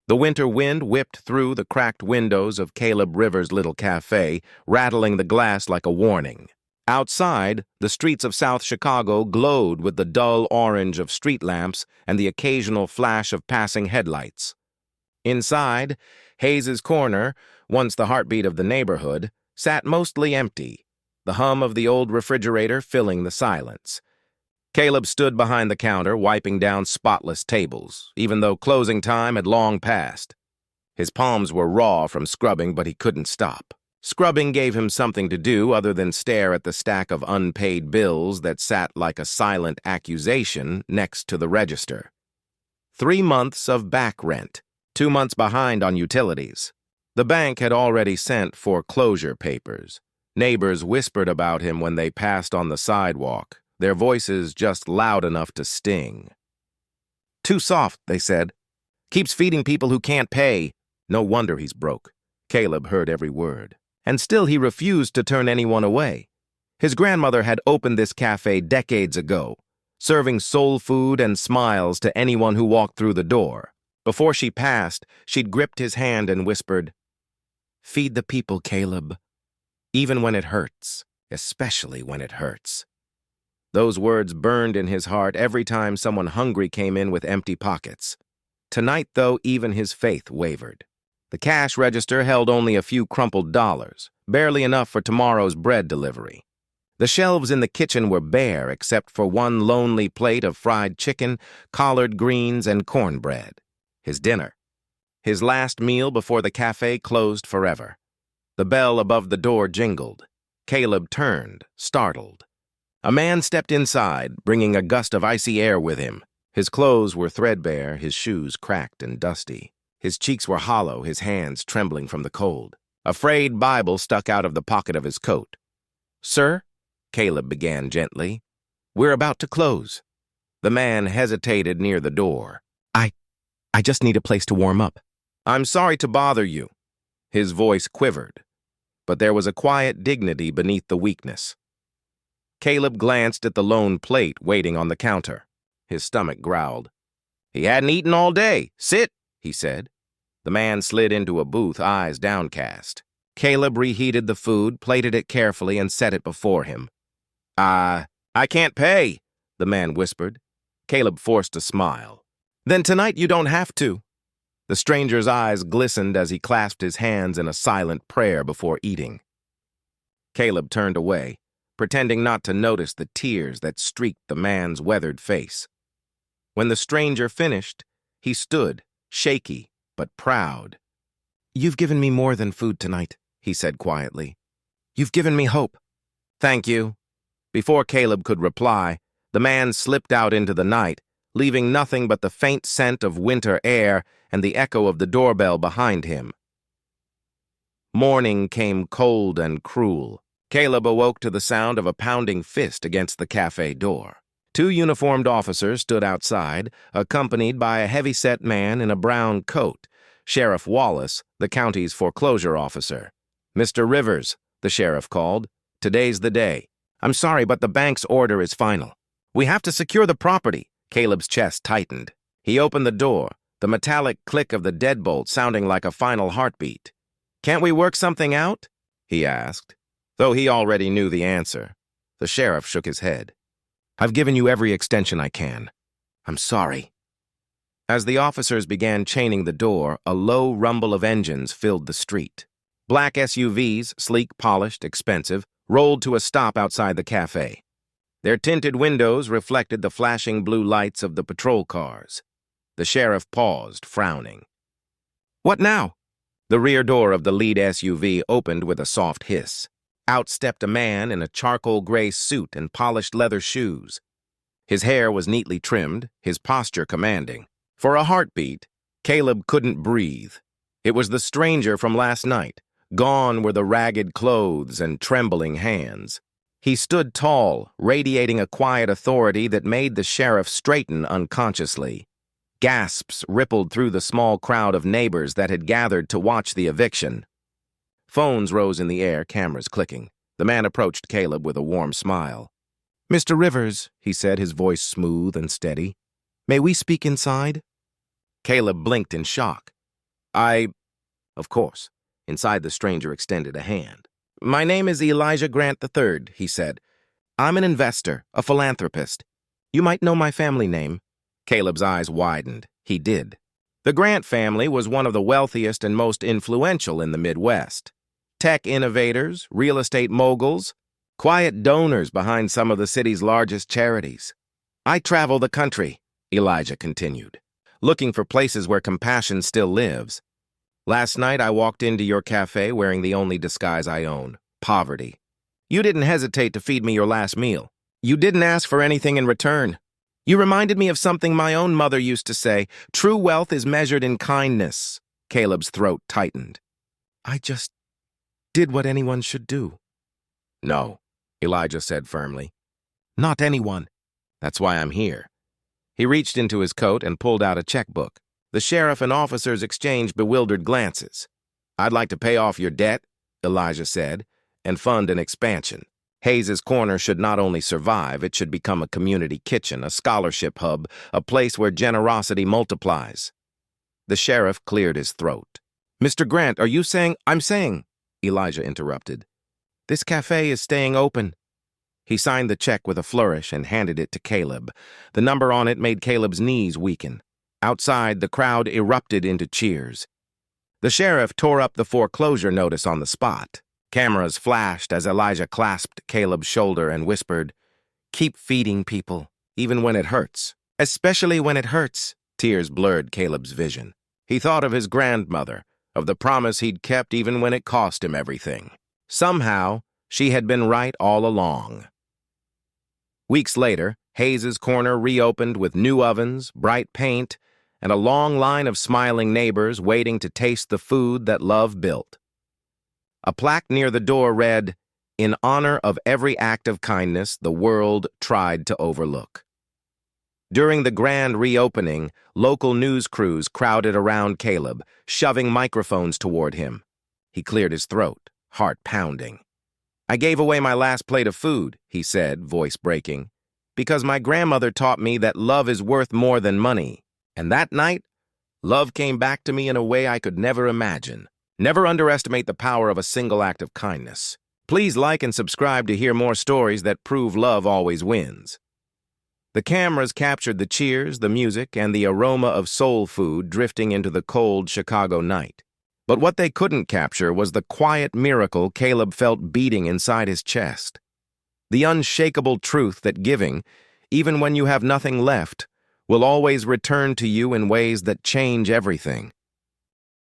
The winter wind whipped through the cracked windows of Caleb Rivers' little cafe, rattling the glass like a warning. Outside, the streets of South Chicago glowed with the dull orange of street lamps and the occasional flash of passing headlights. Inside, Hayes's Corner, once the heartbeat of the neighborhood, sat mostly empty, the hum of the old refrigerator filling the silence. Caleb stood behind the counter, wiping down spotless tables, even though closing time had long passed. His palms were raw from scrubbing, but he couldn't stop. Scrubbing gave him something to do other than stare at the stack of unpaid bills that sat like a silent accusation next to the register. 3 months of back rent, 2 months behind on utilities. The bank had already sent foreclosure papers. Neighbors whispered about him when they passed on the sidewalk, their voices just loud enough to sting. "Too soft," they said. "Keeps feeding people who can't pay. No wonder he's broke." Caleb heard every word. And still he refused to turn anyone away. His grandmother had opened this cafe decades ago, serving soul food and smiles to anyone who walked through the door. Before she passed, she'd gripped his hand and whispered, "Feed the people, Caleb. Even when it hurts, especially when it hurts." Those words burned in his heart every time someone hungry came in with empty pockets. Tonight, though, even his faith wavered. The cash register held only a few crumpled dollars, barely enough for tomorrow's bread delivery. The shelves in the kitchen were bare except for one lonely plate of fried chicken, collard greens, and cornbread. His dinner. His last meal before the cafe closed forever. The bell above the door jingled. Caleb turned, startled. A man stepped inside, bringing a gust of icy air with him. His clothes were threadbare, his shoes cracked and dusty. His cheeks were hollow, his hands trembling from the cold. A frayed Bible stuck out of the pocket of his coat. "Sir," Caleb began gently, "we're about to close." The man hesitated near the door. I just need a place to warm up." "I'm sorry to bother you." His voice quivered, but there was a quiet dignity beneath the weakness. Caleb glanced at the lone plate waiting on the counter. His stomach growled. "He hadn't eaten all day. Sit," he said. The man slid into a booth, eyes downcast. Caleb reheated the food, plated it carefully, and set it before him. I can't pay," the man whispered. Caleb forced a smile. "Then tonight you don't have to." The stranger's eyes glistened as he clasped his hands in a silent prayer before eating. Caleb turned away, pretending not to notice the tears that streaked the man's weathered face. When the stranger finished, he stood, shaky but proud. "You've given me more than food tonight," he said quietly. "You've given me hope." "Thank you." Before Caleb could reply, the man slipped out into the night, leaving nothing but the faint scent of winter air and the echo of the doorbell behind him. Morning came cold and cruel. Caleb awoke to the sound of a pounding fist against the cafe door. 2 uniformed officers stood outside, accompanied by a heavy-set man in a brown coat, Sheriff Wallace, the county's foreclosure officer. "Mr. Rivers," the sheriff called, "today's the day. I'm sorry, but the bank's order is final. We have to secure the property." Caleb's chest tightened. He opened the door, the metallic click of the deadbolt sounding like a final heartbeat. "Can't we work something out?" he asked, though he already knew the answer. The sheriff shook his head. "I've given you every extension I can. I'm sorry." As the officers began chaining the door, a low rumble of engines filled the street. Black SUVs, sleek, polished, expensive, rolled to a stop outside the cafe. Their tinted windows reflected the flashing blue lights of the patrol cars. The sheriff paused, frowning. "What now?" The rear door of the lead SUV opened with a soft hiss. Out stepped a man in a charcoal gray suit and polished leather shoes. His hair was neatly trimmed, his posture commanding. For a heartbeat, Caleb couldn't breathe. It was the stranger from last night. Gone were the ragged clothes and trembling hands. He stood tall, radiating a quiet authority that made the sheriff straighten unconsciously. Gasps rippled through the small crowd of neighbors that had gathered to watch the eviction. Phones rose in the air, cameras clicking. The man approached Caleb with a warm smile. "Mr. Rivers," he said, his voice smooth and steady, "may we speak inside?" Caleb blinked in shock. Of course. Inside, the stranger extended a hand. My name is Elijah Grant III, he said. I'm an investor, a philanthropist. You might know my family name. Caleb's eyes widened. He did. The Grant family was one of the wealthiest and most influential in the Midwest. Tech innovators, real estate moguls, quiet donors behind some of the city's largest charities. I travel the country, Elijah continued, looking for places where compassion still lives. Last night I walked into your cafe wearing the only disguise I own, poverty. You didn't hesitate to feed me your last meal. You didn't ask for anything in return. You reminded me of something my own mother used to say, true wealth is measured in kindness. Caleb's throat tightened. I just did what anyone should do. No, Elijah said firmly. Not anyone. That's why I'm here. He reached into his coat and pulled out a checkbook. The sheriff and officers exchanged bewildered glances. I'd like to pay off your debt, Elijah said, and fund an expansion. Hayes's Corner should not only survive, it should become a community kitchen, a scholarship hub, a place where generosity multiplies. The sheriff cleared his throat. Mr. Grant, are you saying— I'm saying, Elijah interrupted. This cafe is staying open. He signed the check with a flourish and handed it to Caleb. The number on it made Caleb's knees weaken. Outside, the crowd erupted into cheers. The sheriff tore up the foreclosure notice on the spot. Cameras flashed as Elijah clasped Caleb's shoulder and whispered, Keep feeding people, even when it hurts. Especially when it hurts. Tears blurred Caleb's vision. He thought of his grandmother, of the promise he'd kept even when it cost him everything. Somehow, she had been right all along. Weeks later, Hayes's Corner reopened with new ovens, bright paint, and a long line of smiling neighbors waiting to taste the food that love built. A plaque near the door read, In honor of every act of kindness the world tried to overlook. During the grand reopening, local news crews crowded around Caleb, shoving microphones toward him. He cleared his throat, heart pounding. I gave away my last plate of food, he said, voice breaking, because my grandmother taught me that love is worth more than money. And that night, love came back to me in a way I could never imagine. Never underestimate the power of a single act of kindness. Please like and subscribe to hear more stories that prove love always wins. The cameras captured the cheers, the music, and the aroma of soul food drifting into the cold Chicago night. But what they couldn't capture was the quiet miracle Caleb felt beating inside his chest. The unshakable truth that giving, even when you have nothing left, will always return to you in ways that change everything.